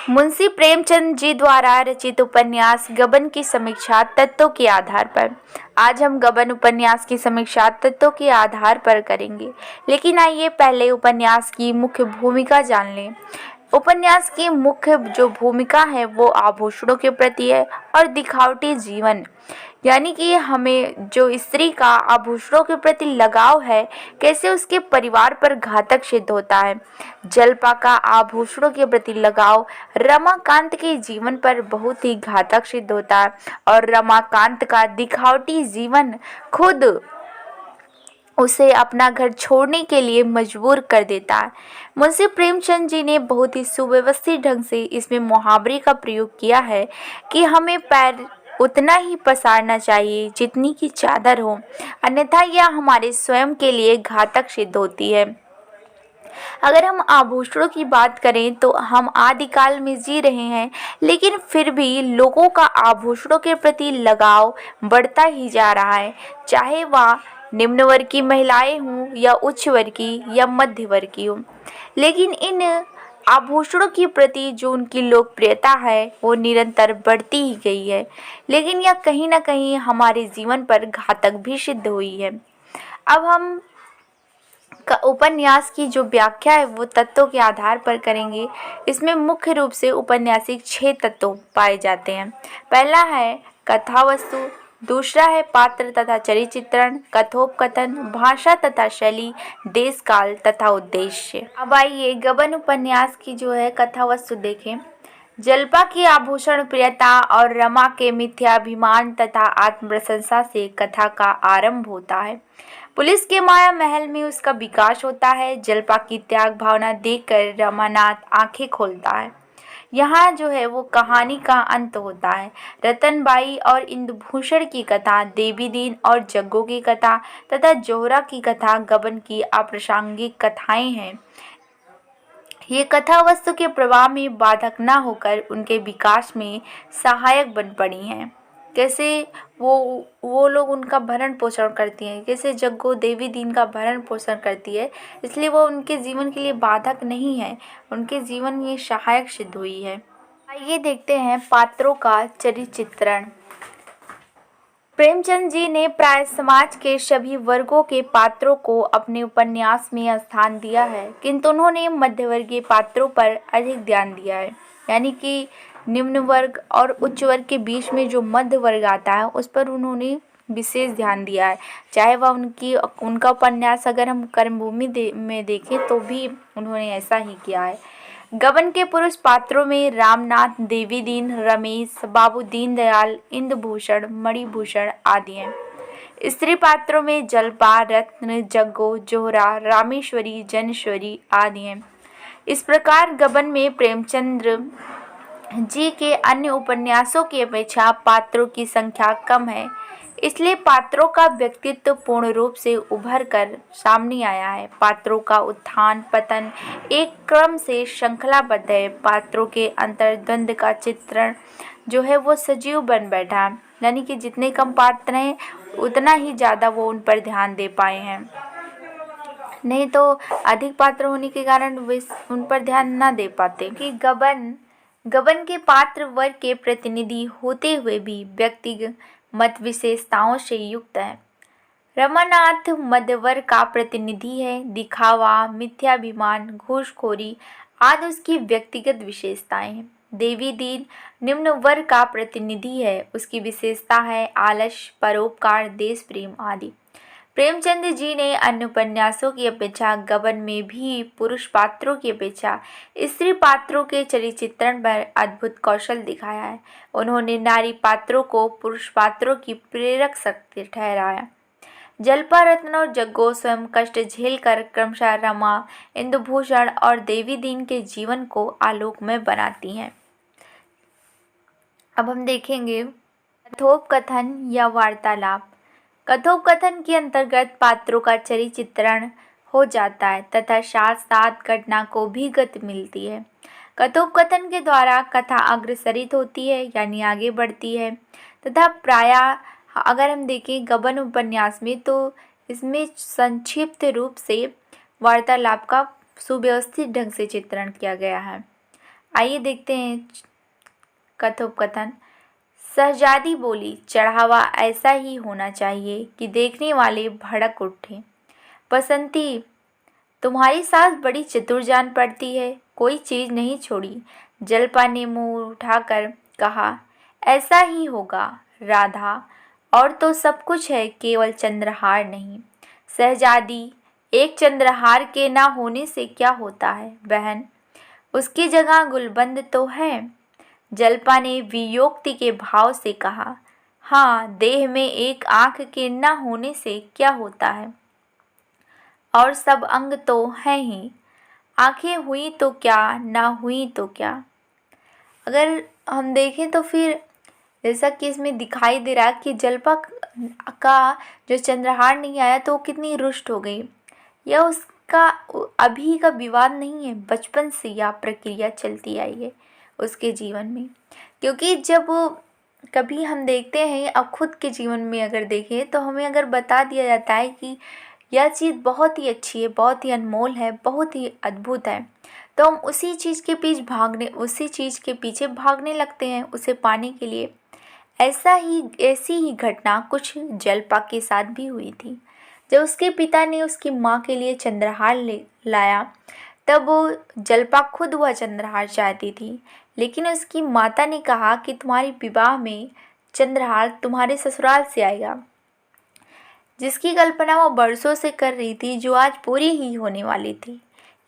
मुंशी प्रेमचंद जी द्वारा रचित उपन्यास गबन की समीक्षा तत्वों के आधार पर। आज हम गबन उपन्यास की समीक्षा तत्वों के आधार पर करेंगे, लेकिन आइए पहले उपन्यास की मुख्य भूमिका जान लें। उपन्यास की मुख्य जो भूमिका है वो आभूषणों के प्रति है और दिखावटी जीवन, यानी कि हमें जो स्त्री का आभूषणों के प्रति लगाव है कैसे उसके परिवार पर घातक सिद्ध होता है। जल्पा का आभूषणों के प्रति लगाव रमाकांत के जीवन पर बहुत ही घातक सिद्ध होता है और रमाकांत का दिखावटी जीवन खुद उसे अपना घर छोड़ने के लिए मजबूर कर देता है। मुंशी प्रेमचंद जी ने बहुत ही सुव्यवस्थित ढंग से इसमें मुहावरे का प्रयोग किया है कि हमें पैर उतना ही पसारना चाहिए जितनी की चादर हो, अन्यथा यह हमारे स्वयं के लिए घातक सिद्ध होती है। अगर हम आभूषणों की बात करें तो हम आदिकाल में जी रहे हैं, लेकिन फिर भी लोगों का आभूषणों के प्रति लगाव बढ़ता ही जा रहा है, चाहे वह निम्न वर्ग की महिलाएं हों या उच्च वर्ग की या मध्य वर्ग की हों। लेकिन इन आभूषणों के प्रति जो उनकी लोकप्रियता है वो निरंतर बढ़ती ही गई है, लेकिन यह कहीं ना कहीं हमारे जीवन पर घातक भी सिद्ध हुई है। अब हम उपन्यास की जो व्याख्या है वो तत्वों के आधार पर करेंगे। इसमें मुख्य रूप से उपन्यासिक 6 तत्व पाए जाते हैं। पहला है कथा वस्तु, दूसरा है पात्र तथा चरित्र चित्रण, कथोपकथन, भाषा तथा शैली, देश काल तथा उद्देश्य। अब आइए गबन उपन्यास की जो है कथा वस्तु देखें। जल्पा की आभूषण प्रियता और रमा के मिथ्याभिमान तथा आत्म प्रशंसा से कथा का आरंभ होता है। पुलिस के माया महल में उसका विकास होता है। जल्पा की त्याग भावना देखकर रमानाथ आंखें खोलता है। यहाँ जो है वो कहानी का अंत होता है। रतनबाई और इंदुभूषण की कथा, देवी दीन और जग्गो की कथा तथा जोहरा की कथा गबन की अप्रासंगिक कथाएं हैं। ये कथा वस्तु के प्रवाह में बाधक न होकर उनके विकास में सहायक बन पड़ी हैं। कैसे वो लोग उनका भरण पोषण करती हैं, कैसे जग्गो देवी दीन का भरण पोषण करती है, इसलिए वो उनके जीवन के लिए बाधक नहीं है, उनके जीवन में सहायक सिद्ध हुई है। आइए देखते हैं पात्रों का चरित्र चित्रण। प्रेमचंद जी ने प्राय समाज के सभी वर्गों के पात्रों को अपने उपन्यास में स्थान दिया है, किंतु उन्होंने मध्यवर्गीय पात्रों पर अधिक ध्यान दिया है, यानी कि निम्न वर्ग और उच्च वर्ग के बीच में जो मध्य वर्ग आता है उस पर उन्होंने विशेष ध्यान दिया है। चाहे वह उनका उपन्यास अगर हम कर्मभूमि में देखें तो भी उन्होंने ऐसा ही किया है। गबन के पुरुष पात्रों में रामनाथ, देवी दीन, रमेश, बाबू दीनदयाल, इंदुभूषण, मणिभूषण आदि हैं। स्त्री पात्रों में जल्पा, रत्न, जग्गो, जोहरा, रामेश्वरी, जनेश्वरी आदि हैं। इस प्रकार गबन में प्रेमचंद्र जी के अन्य उपन्यासों की अपेक्षा पात्रों की संख्या कम है, इसलिए पात्रों का व्यक्तित्व पूर्ण रूप से उभर कर सामने आया है। पात्रों का उत्थान पतन एक क्रम से श्रृंखलाबद्ध है। पात्रों के अंतर्द्वंद का चित्रण जो है वो सजीव बन बैठा, यानी कि जितने कम पात्र हैं उतना ही ज़्यादा वो उन पर ध्यान दे पाए हैं, नहीं तो अधिक पात्र होने के कारण वे उन पर ध्यान ना दे पाते। कि गबन के पात्र वर्ग के प्रतिनिधि होते हुए भी व्यक्तिगत मत विशेषताओं से युक्त है। रमानाथ मध्य वर्ग का प्रतिनिधि है। दिखावा, मिथ्याभिमान, घूसखोरी आदि उसकी व्यक्तिगत विशेषताएं हैं। देवी दीन निम्न वर्ग का प्रतिनिधि है। उसकी विशेषता है आलस्य, परोपकार, देश प्रेम आदि। प्रेमचंद जी ने अन्य उपन्यासों की अपेक्षा गबन में भी पुरुष पात्रों की अपेक्षा स्त्री पात्रों के चरित्र चित्रण पर अद्भुत कौशल दिखाया है। उन्होंने नारी पात्रों को पुरुष पात्रों की प्रेरक शक्ति ठहराया। जल्पा, रत्न और जग्गो स्वयं कष्ट झेलकर क्रमशः रमा, इंदुभूषण और देवी दीन के जीवन को आलोकमय बनाती हैं। अब हम देखेंगे कथोपकथन या वार्तालाप। कथोपकथन के अंतर्गत पात्रों का चरित्र चित्रण हो जाता है तथा साथ साथ घटना को भी गति मिलती है। कथोपकथन के द्वारा कथा अग्रसरित होती है, यानी आगे बढ़ती है तथा प्रायः अगर हम देखें गबन उपन्यास में तो इसमें संक्षिप्त रूप से वार्तालाप का सुव्यवस्थित ढंग से चित्रण किया गया है। आइए देखते हैं कथोपकथन। शहजादी बोली, चढ़ावा ऐसा ही होना चाहिए कि देखने वाले भड़क उठें। बसंती, तुम्हारी सास बड़ी चतुर जान पड़ती है, कोई चीज़ नहीं छोड़ी। जलपा ने मुंह उठाकर कहा, ऐसा ही होगा राधा, और तो सब कुछ है, केवल चंद्रहार नहीं। शहजादी, एक चंद्रहार के ना होने से क्या होता है बहन, उसकी जगह गुलबंद तो है। जलपा ने वियोक्ति के भाव से कहा, हाँ, देह में एक आंख के न होने से क्या होता है, और सब अंग तो हैं ही। आंखें हुई तो क्या, ना हुई तो क्या। अगर हम देखें तो फिर जैसा कि इसमें दिखाई दे रहा है कि जलपा का जो चंद्रहार नहीं आया तो वो कितनी रुष्ट हो गई। यह उसका अभी का विवाद नहीं है, बचपन से यह प्रक्रिया चलती आई है उसके जीवन में। क्योंकि जब कभी हम देखते हैं, अब खुद के जीवन में अगर देखें तो हमें अगर बता दिया जाता है कि यह चीज़ बहुत ही अच्छी है, बहुत ही अनमोल है, बहुत ही अद्भुत है, तो हम उसी चीज़ के पीछे भागने लगते हैं उसे पाने के लिए। ऐसी ही घटना कुछ जलपा के साथ भी हुई थी। जब उसके पिता ने उसकी माँ के लिए चंद्रहार लाया, तब जलपा खुद वह चंद्रहार चाहती थी, लेकिन उसकी माता ने कहा कि तुम्हारे विवाह में चंद्रहार तुम्हारे ससुराल से आएगा, जिसकी कल्पना वह बरसों से कर रही थी, जो आज पूरी ही होने वाली थी।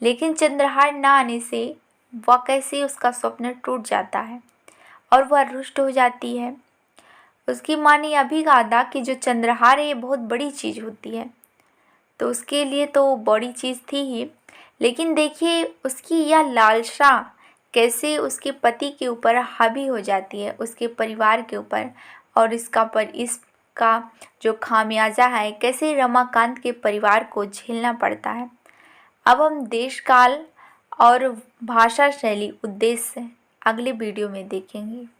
लेकिन चंद्रहार न आने से वह कैसे उसका स्वप्न टूट जाता है और वह रुष्ट हो जाती है। उसकी माँ ने यह भी कहा था कि जो चंद्रहार है ये बहुत बड़ी चीज़ होती है, तो उसके लिए तो बड़ी चीज़ थी ही, लेकिन देखिए उसकी यह लालसा कैसे उसके पति के ऊपर हावी हो जाती है, उसके परिवार के ऊपर, और इसका जो खामियाजा है कैसे रमाकांत के परिवार को झेलना पड़ता है। अब हम देश काल और भाषा शैली उद्देश्य अगले वीडियो में देखेंगे।